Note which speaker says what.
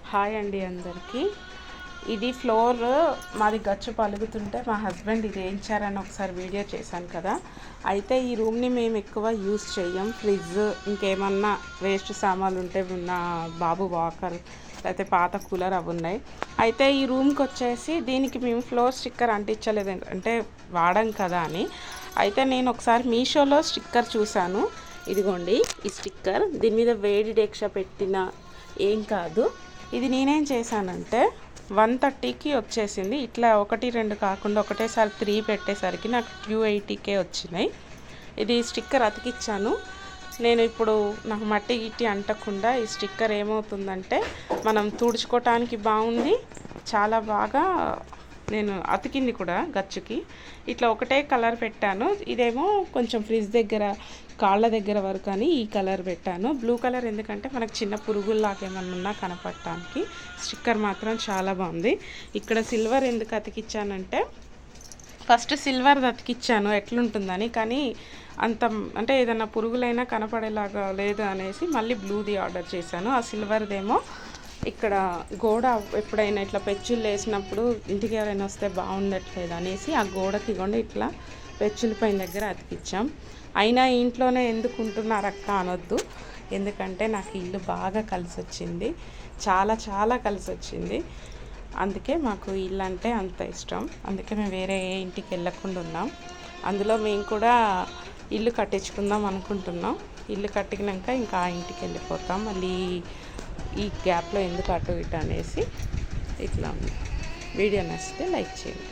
Speaker 1: Hi అండి అందరికీ. ఇది ఫ్లోర్ మాది గచ్చు పలుగుతుంటే మా హస్బెండ్ ఇది వేయించారని ఒకసారి వీడియో చేశాను కదా. అయితే ఈ రూమ్ని మేము ఎక్కువ యూస్ చేయం. ఫ్రిడ్జ్ ఇంకేమన్నా వేస్ట్ సామాన్లు ఉంటే నా బాబు వాకర్ లేకపోతే పాత కూలర్ అవి ఉన్నాయి. అయితే ఈ రూమ్కి వచ్చేసి దీనికి మేము ఫ్లోర్ స్టిక్కర్ అంటించలేదు, అంటే వాడాం కదా అని. అయితే నేను ఒకసారి మీషోలో స్టిక్కర్ చూశాను. ఇదిగోండి ఈ స్టిక్కర్. దీని మీద వేడి డేక్ష పెట్టిన ఏం కాదు. ఇది నేనేం చేశానంటే 130కి వచ్చేసింది. ఇట్లా 1-2 కాకుండా ఒకటేసారి 3 పెట్టేసరికి నాకు 280కే వచ్చినాయి. ఇది స్టిక్కర్ అతికిచ్చాను నేను. ఇప్పుడు నాకు మట్టి గిట్టి అంటకుండా ఈ స్టిక్కర్ ఏమవుతుందంటే మనం తుడుచుకోవటానికి బాగుంది, చాలా బాగా నేను అతికింది కూడా గచ్చుకి. ఇట్లా ఒకటే కలర్ పెట్టాను. ఇదేమో కొంచెం ఫ్రిడ్జ్ దగ్గర కాళ్ళ దగ్గర వరకు అని ఈ కలర్ పెట్టాను. బ్లూ కలర్ ఎందుకంటే మనకు చిన్న పురుగుల్లాగా ఏమన్నా ఉన్నా కనపడటానికి. స్టిక్కర్ మాత్రం చాలా బాగుంది. ఇక్కడ సిల్వర్ ఎందుకు అతికిచ్చానంటే ఫస్ట్ సిల్వర్ అతికిచ్చాను ఎట్లుంటుందని, కానీ అంత అంటే ఏదైనా పురుగులైనా కనపడేలాగా లేదు అనేసి మళ్ళీ బ్లూది ఆర్డర్ చేశాను. ఆ సిల్వర్దేమో ఇక్కడ గోడ ఎప్పుడైనా ఇట్లా పెచ్చులు వేసినప్పుడు ఇంటికి ఎవరైనా వస్తే బాగుండట్లేదు అనేసి ఆ గోడకి ఇవ్వండి ఇట్లా పెచ్చుల పైన దగ్గర అతికిచ్చాం. అయినా ఇంట్లోనే ఎందుకు ఉంటున్నారు అక్క అనొద్దు, ఎందుకంటే నాకు ఇల్లు బాగా కలిసి వచ్చింది, చాలా చాలా కలిసి వచ్చింది. అందుకే మాకు ఇల్లు అంటే అంత ఇష్టం. అందుకే మేము వేరే ఏ ఇంటికి వెళ్ళకుండా ఉన్నాం. అందులో మేము కూడా ఇల్లు కట్టించుకుందాం అనుకుంటున్నాం. ఇల్లు కట్టినాక ఇంకా ఆ ఇంటికి వెళ్ళిపోతాం. మళ్ళీ ఈ గ్యాప్లో ఎందుకు అటు ఇటు అనేసి ఇట్లా ఉంది. వీడియో నచ్చితే లైక్ చేయండి.